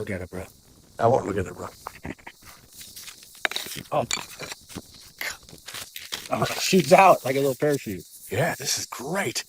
look at it, bro. I won't look at it, bro. Oh, it shoots out like a little parachute. Yeah, this is great.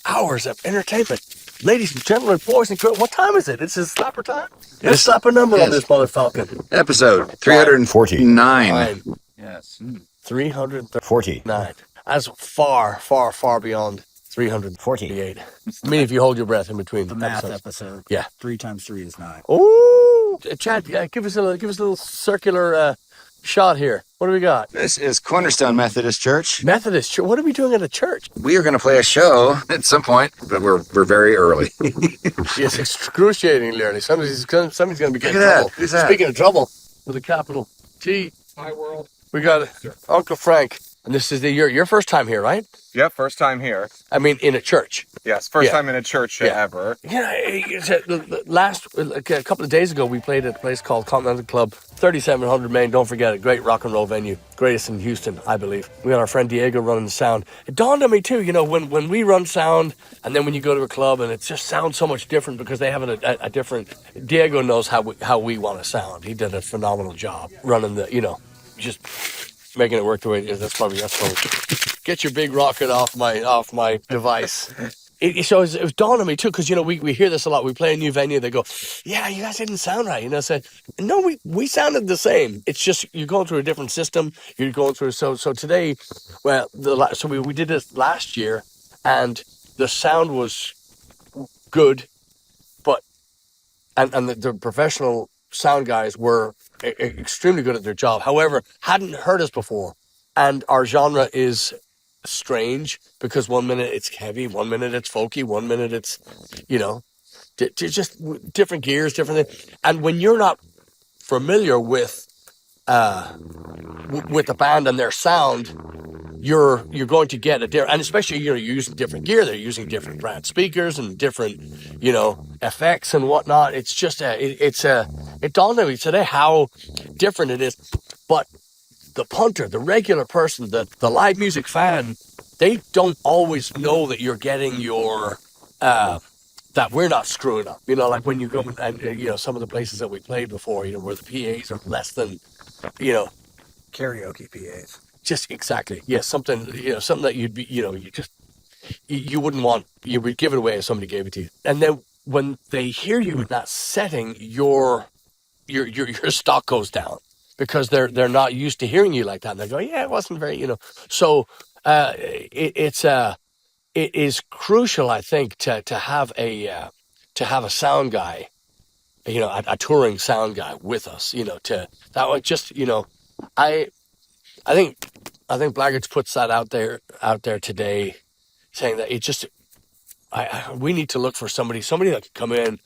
Hours of entertainment. Ladies and gentlemen, boys and girls, what time is it? This is slapper time? Let's slap a number on this mother falcon. Episode 349. Yes. 349. That's far beyond 348. I mean, if you hold your breath in between The math episodes. episode. Yeah. 3 times 3 is 9. Oh, Chad, give us a little circular shot here. What do we got? This is Cornerstone Methodist Church. Methodist Church. What are we doing at a church? We are going to play a show at some point, but we're very early. It's excruciatingly early. Somebody's going to be getting Look at trouble. that. Who's that? Speaking of trouble, with a capital T. Hi, world. We got Uncle Frank, and this is your first time here, right? Yep, first time here. I mean, in a church. Yes, first time in a church ever. Yeah, a couple of days ago, we played at a place called Continental Club, 3700 Main. Don't forget it. Great rock and roll venue. Greatest in Houston, I believe. We got our friend Diego running the sound. It dawned on me, too, when we run sound, and then when you go to a club, and it just sounds so much different because they have a different... Diego knows how we want to sound. He did a phenomenal job running just making it work the way it is. That's probably get your big rocket off my device. It was dawned on me too, because we hear this a lot. We play a new venue, they go, "Yeah, you guys didn't sound right." I said, "No, we sounded the same. It's just you're going through a different system. You're going through so today. Well, we did this last year, and the sound was good, but and the professional sound guys were extremely good at their job. However, hadn't heard us before, and our genre is strange because 1 minute it's heavy, 1 minute it's folky, 1 minute it's just different gears, different things. And when you're not familiar with the band and their sound, you're going to get a different, and especially you're using different gear. They're using different brand speakers and different effects and whatnot. It's just it dawned on me today how different it is. But the punter, the regular person, the live music fan, they don't always know that you're getting your that we're not screwing up. Like when you go and some of the places that we played before, where the PAs are less than Karaoke PAs. just exactly. Yeah, something that you'd be you wouldn't want. You would give it away if somebody gave it to you. And then when they hear you in that setting, your stock goes down because they're not used to hearing you like that. And they go, "Yeah, it wasn't very." So it is crucial, I think, to have a sound guy, a touring sound guy with us. To that would just I think Blaggards puts that out there today, saying that it just we need to look for somebody that can come in,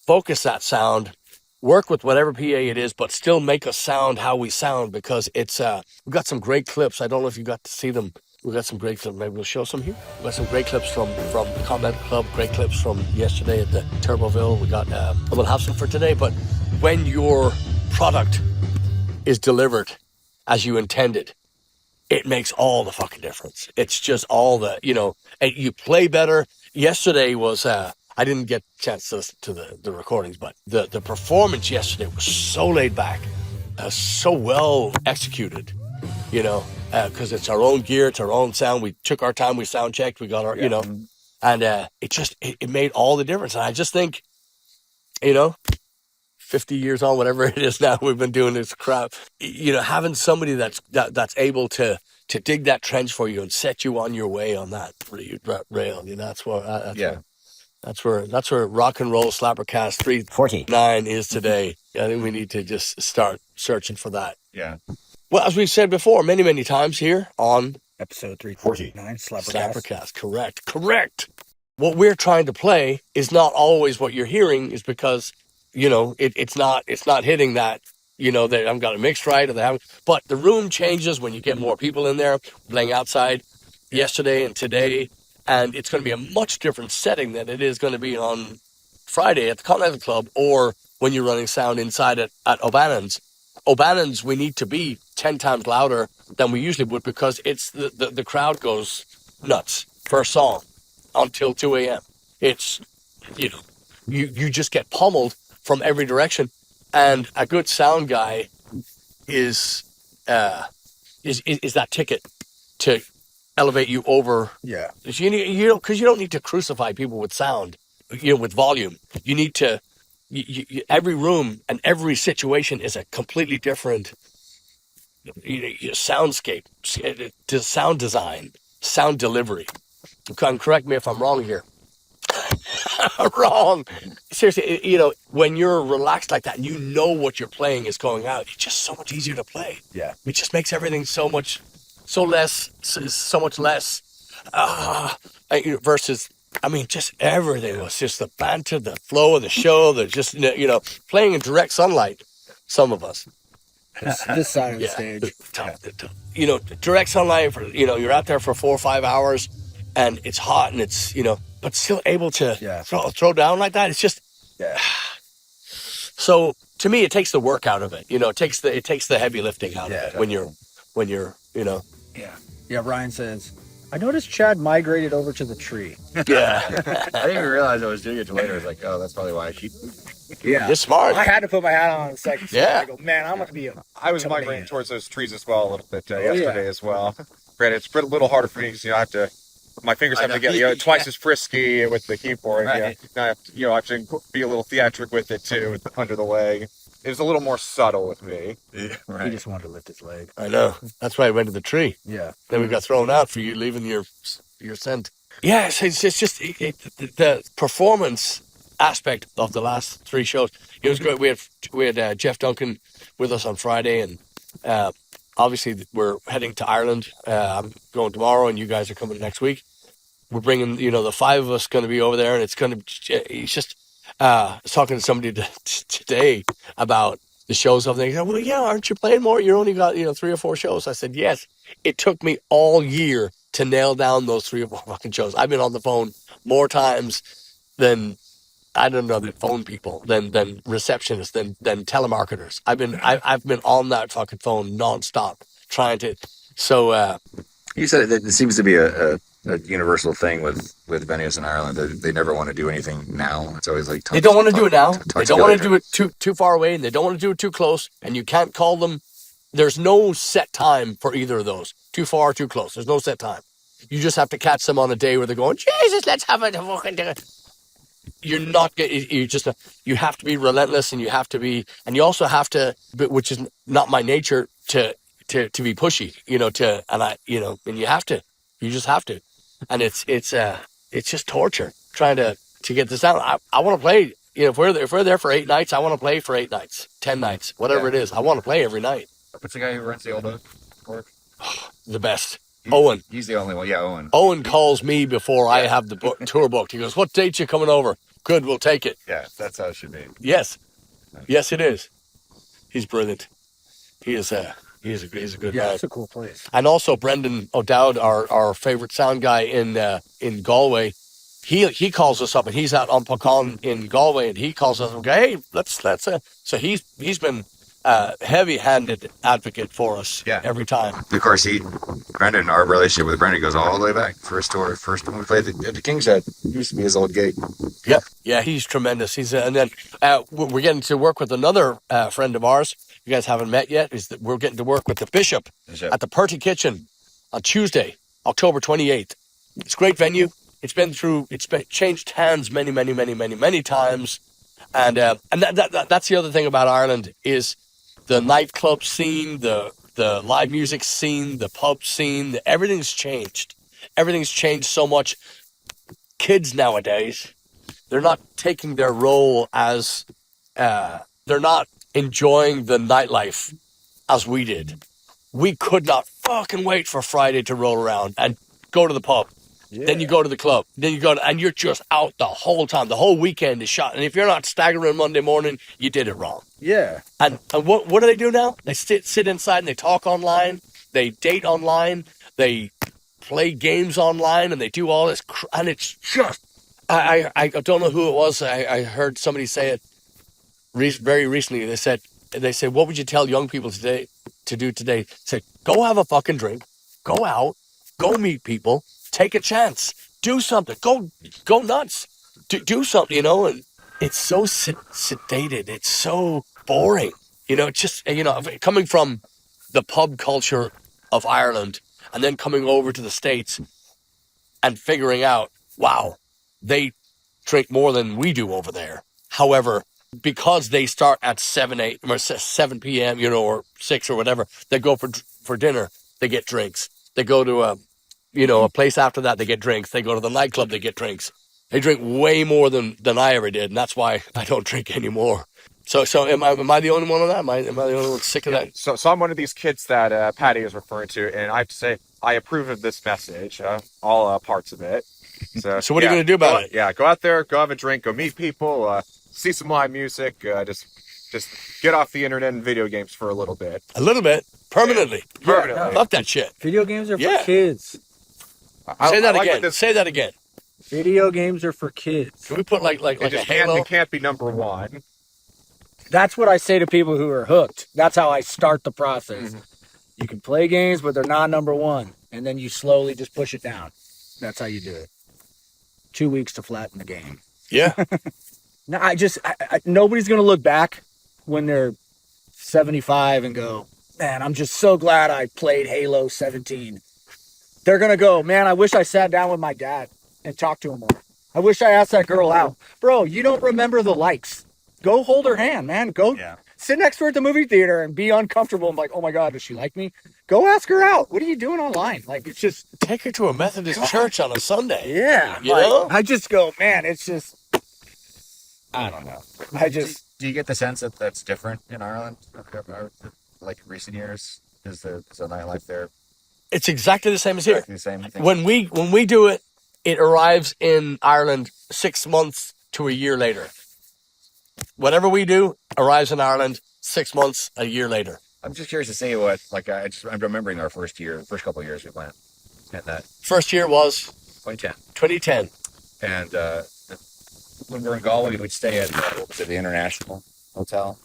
focus that sound, work with whatever PA it is, but still make us sound how we sound, because it's we've got some great clips. I don't know if you got to see them. We've got some great clips. Maybe we'll show some here. We've got some great clips from the Continental Club, great clips from yesterday at the Turboville. We got we'll have some for today. But when your product is delivered as you intended, it makes all the fucking difference. It's just all the, and you play better. Yesterday was, I didn't get a chance to listen to the recordings, but the performance yesterday was so laid back, so well executed, because it's our own gear, it's our own sound. We took our time, we sound checked, we got our, and it made all the difference. And I just think, 50 years on, whatever it is now, we've been doing this crap, having somebody that's able to dig that trench for you and set you on your way on that rail, that's where rock and roll SlapperCast 349 is today. I think we need to just start searching for that. Yeah. Well, as we've said before, many, many times here on Episode 349, SlapperCast. Correct. What we're trying to play is not always what you're hearing, is because it's not hitting that, they haven't got it mixed right, or they haven't. But the room changes when you get more people in there playing outside yesterday and today, and it's going to be a much different setting than it is going to be on Friday at the Continental Club, or when you're running sound inside at O'Bannon's. O'Bannon's, we need to be 10 times louder than we usually would, because it's the crowd goes nuts first song until 2 a.m. It's, you just get pummeled from every direction. And a good sound guy is that ticket to elevate you over. Yeah. Because you don't need to crucify people with sound, with volume. You need to. Every room and every situation is a completely different soundscape, to sound design, sound delivery. Correct me if I'm wrong here. I'm wrong. Seriously, when you're relaxed like that and you know what you're playing is going out, it's just so much easier to play. Yeah. It just makes everything so much less. Versus, just everything was just the banter, the flow of the show, playing in direct sunlight. Some of us. This side of the stage. Direct sunlight you're out there for 4 or 5 hours and it's hot and it's, but still able to throw down like that. It's just, so to me, it takes the work out of it. It takes the heavy lifting out of it when you're. Yeah. Ryan says, I noticed Chad migrated over to the tree. Yeah. I didn't even realize I was doing it till later. I was like, oh, that's probably why I keep. Yeah. You're smart. I had to put my hat on the second. Yeah. I go, man, I'm going to be I was migrating towards those trees as well a little bit yesterday as well. Granted, it's a little harder for me because I have to. My fingers have to get twice as frisky with the keyboard. Right. I have to be a little theatric with it too, under the leg. It was a little more subtle with me. Yeah, He right. just wanted to lift his leg. I know. That's why I went to the tree. Yeah. Then we got thrown out for you leaving your scent. Yes, it's just the performance aspect of the last 3 shows. It was great. We had Jeff Duncan with us on Friday, and obviously we're heading to Ireland. I'm going tomorrow, and you guys are coming next week. We're bringing, the 5 of us going to be over there, and it's going to. It's just. I was talking to somebody today about the shows of things. Well, yeah, aren't you playing more? You only got 3 or 4 shows. I said yes. It took me all year to nail down those 3 or 4 fucking shows. I've been on the phone more times than than phone people, than receptionists, than telemarketers. I've been on that fucking phone nonstop trying to. So You said it seems to be a universal thing with venues in Ireland. They never want to do anything now. It's always like they don't want to do it now. They don't want to do it too far away, and they don't want to do it too close. And you can't call them. There's no set time for either of those. Too far, too close. There's no set time. You just have to catch them on a day where they're going, Jesus, let's have a fucking. You're not getting. You have to be relentless, and you you also have to, which is not my nature, to be pushy. And you have to. You just have to. And it's just torture trying to get this out. I want to play. If we're there for 8 nights, I want to play for 8 nights, 10 nights, whatever it is. I want to play every night. What's the guy who runs the old Oak? The best. Owen. He's the only one. Yeah, Owen. Owen calls me before I have the tour booked. He goes, "What date you coming over?" Good, we'll take it. Yeah, that's how it should be. Yes, yes, it is. He's brilliant. He's a good guy. It's a cool place. And also Brendan O'Dowd, our favorite sound guy in Galway. He calls us up, and he's out on Puckon in Galway, and he calls us, okay, hey, let's so he's been heavy-handed advocate for us every time. Of course, Brendan, our relationship with Brendan goes all the way back. First when we played at the King's Head, it used to be his old gig. Yep. Yeah, he's tremendous. He's and then we're getting to work with another friend of ours. You guys haven't met yet. We're getting to work with the Bishop at the Purty Kitchen on Tuesday, October 28th. It's a great venue. It's changed hands many times, and that's the other thing about Ireland is the nightclub scene, the live music scene, the pub scene. Everything's changed. Everything's changed so much. Kids nowadays, they're not taking their role as they're not enjoying the nightlife as we did. We could not fucking wait for Friday to roll around and go to the pub. Yeah. Then you go to the club. Then you and you're just out the whole time. The whole weekend is shot. And if you're not staggering Monday morning, you did it wrong. Yeah. And what do they do now? They sit inside and they talk online. They date online. They play games online, and they do all this. And it's just, I don't know who it was. I heard somebody say it very recently. They said, what would you tell young people today to do today? They said, go have a fucking drink. Go out. Go meet people. Take a chance. Do something. Go nuts. Do something, and it's so sedated. It's so boring. It's just, coming from the pub culture of Ireland and then coming over to the States and figuring out, wow, they drink more than we do over there. However, because they start at 7 p.m., or 6 or whatever, they go for dinner, they get drinks. They go to a place after that, they get drinks. They go to the nightclub, they get drinks. They drink way more than I ever did, and that's why I don't drink anymore. So am I the only one on that? Am I the only one sick of that? So I'm one of these kids that Patty is referring to, and I have to say I approve of this message, all parts of it. So what are you going to do about it? Yeah, go out there, go have a drink, go meet people, see some live music, just get off the internet and video games for a little bit. A little bit, permanently. Permanently. Fuck that shit. Video games are for kids. Say that again. Say that again. Video games are for kids. Can we put like a Halo? It can't be number one. That's what I say to people who are hooked. That's how I start the process. Mm-hmm. You can play games, but they're not number one. And then you slowly just push it down. That's how you do it. 2 weeks to flatten the game. Yeah. No, nobody's going to look back when they're 75 and go, man, I'm just so glad I played Halo 17. They're going to go, man, I wish I sat down with my dad and talked to him more. I wish I asked that girl out. Bro, you don't remember the likes. Go hold her hand, man. Go sit next to her at the movie theater and be uncomfortable and like, oh my God, does she like me? Go ask her out. What are you doing online? Like, it's just... Take her to a Methodist church on a Sunday. Yeah. You know? I just go, man, it's just... I don't know. Do you get the sense that that's different in Ireland? Like recent years? Is the nightlife there? It's exactly the same as here. The same thing? When we do it, it arrives in Ireland 6 months to a year later. Whatever we do arrives in Ireland 6 months, a year later. I'm just curious to see what, I'm remembering our first couple of years we went. And that first year was 2010. And when we were in Galway, we'd stay at the International Hotel,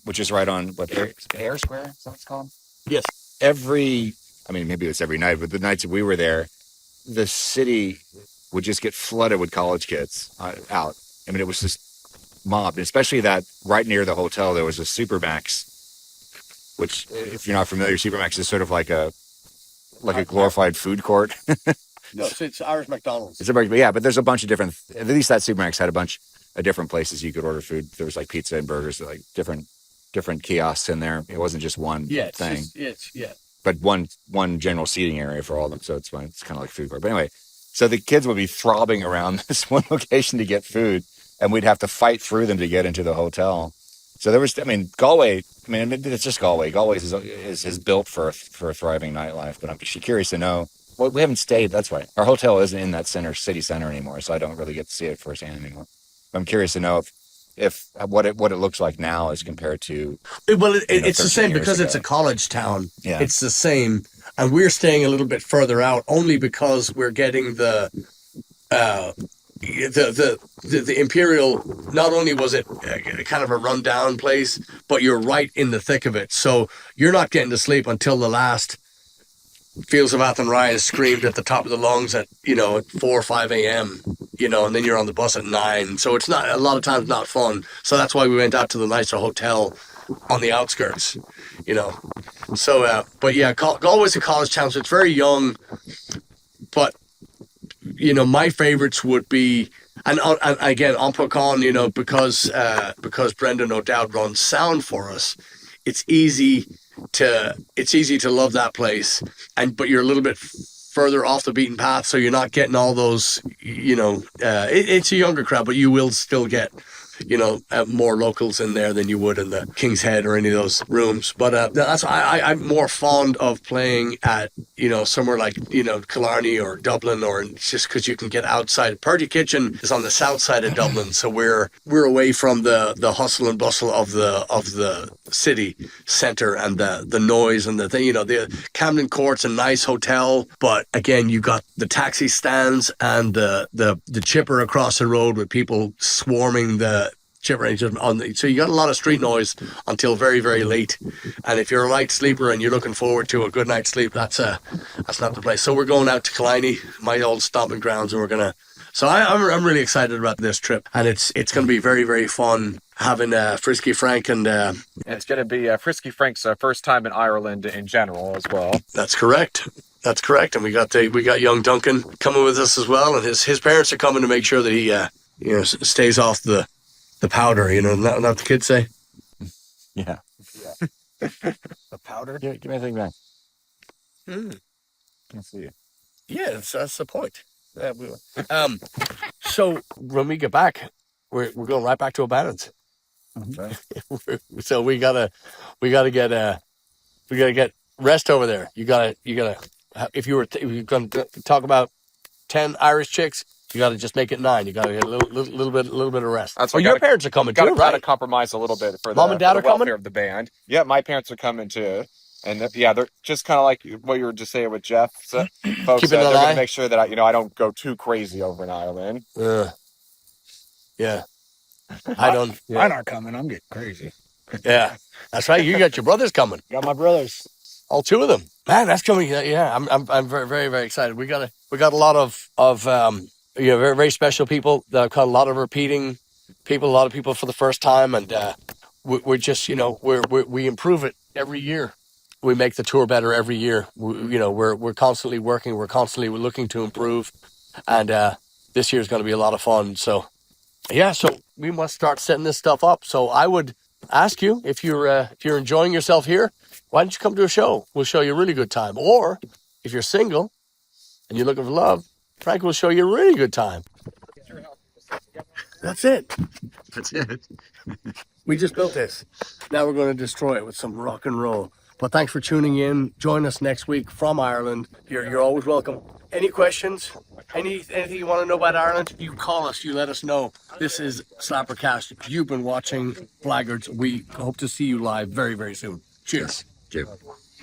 which is right on Ayr Square. Is that what it's called? Yes. Maybe it's every night, but the nights that we were there, the city would just get flooded with college kids out. I mean, it was just mobbed, especially that right near the hotel there was a Supermax, which, if you're not familiar, Supermax is sort of like a glorified food court. No, it's Irish McDonald's. But there's a bunch of different. At least that Supermax had a bunch of different places you could order food. There was like pizza and burgers, like different kiosks in there. It wasn't just one thing. But one general seating area for all of them. So it's fine. It's kind of like food court. But anyway, so the kids would be throbbing around this one location to get food, and we'd have to fight through them to get into the hotel. So there was, Galway. It's just Galway. Galway is built for a thriving nightlife. But I'm just curious to know. Well, we haven't stayed. That's why our hotel isn't in that city center anymore, so I don't really get to see it firsthand anymore. I'm curious to know if what it looks like now as compared to. Well, it's the same because it's a college town. Yeah. It's the same, and we're staying a little bit further out only because we're getting the Imperial. Not only was it kind of a rundown place, but you're right in the thick of it, so you're not getting to sleep until the last. Fields of Athenry is screamed at the top of the lungs at 4 or 5 a.m. And then you're on the bus at 9. So it's not a lot of times not fun. So that's why we went out to the nicer hotel on the outskirts. So but yeah, Galway's a college town, so it's very young. But my favorites would be and again on Puckon, because Brendan O'Dowd runs sound for us. It's easy to love that place, but you're a little bit further off the beaten path, so you're not getting all those. It's a younger crowd, but you will still get more locals in there than you would in the King's Head or any of those rooms. But that's I'm more fond of playing at somewhere like Killarney or Dublin, or just because you can get outside. Purdy Kitchen is on the south side of Dublin, so we're away from the hustle and bustle of the city centre and the noise and the thing. The Camden Court's a nice hotel, but again you got the taxi stands and the chipper across the road with people swarming the chipper. So you got a lot of street noise until very, very late. And if you're a light sleeper and you're looking forward to a good night's sleep, that's not the place. So we're going out to Killiney, my old stomping grounds, and we're gonna So I'm really excited about this trip, and it's going to be very, very fun having Frisky Frank and it's going to be Frisky Frank's first time in Ireland in general as well. That's correct. That's correct. And we got young Duncan coming with us as well, and his parents are coming to make sure that he stays off the powder. You know, not the kids say. Yeah. The powder. Give me a thing back. Can't see it. Yeah, that's the point. So when we get back, we're going right back to O'Bannon's. So we gotta get rest over there. You gotta. If you're going to talk about 10 Irish chicks, you gotta just make it 9. You gotta get a little bit of rest. That's your parents are coming too, right? Got to compromise a little bit for Mom and Dad are welfare coming of the band. Yeah, my parents are coming too. And they're just kind of like what you were just saying with Jeff. So, folks, they're going to make sure that I don't go too crazy over in Ireland. Yeah. I don't. Yeah. Mine aren't coming. I'm getting crazy. Yeah, that's right. You got your brothers coming. Got my brothers. All 2 of them. Man, that's coming. Yeah, I'm very, very, very excited. We got a lot of very, very special people. Got a lot of repeating people. A lot of people for the first time, and we're just we improve it every year. We make the tour better every year. We're constantly working. We're constantly looking to improve, and this year's going to be a lot of fun. So, yeah. So we must start setting this stuff up. So I would ask you if you're enjoying yourself here, why don't you come to a show? We'll show you a really good time. Or if you're single and you're looking for love, Frank will show you a really good time. That's it. That's it. We just built this. Now we're going to destroy it with some rock and roll. But thanks for tuning in. Join us next week from Ireland. You're always welcome. Any questions? Anything you want to know about Ireland? You call us. You let us know. This is SlapperCast. You've been watching Blaggards. We hope to see you live very, very soon. Cheers. Cheers.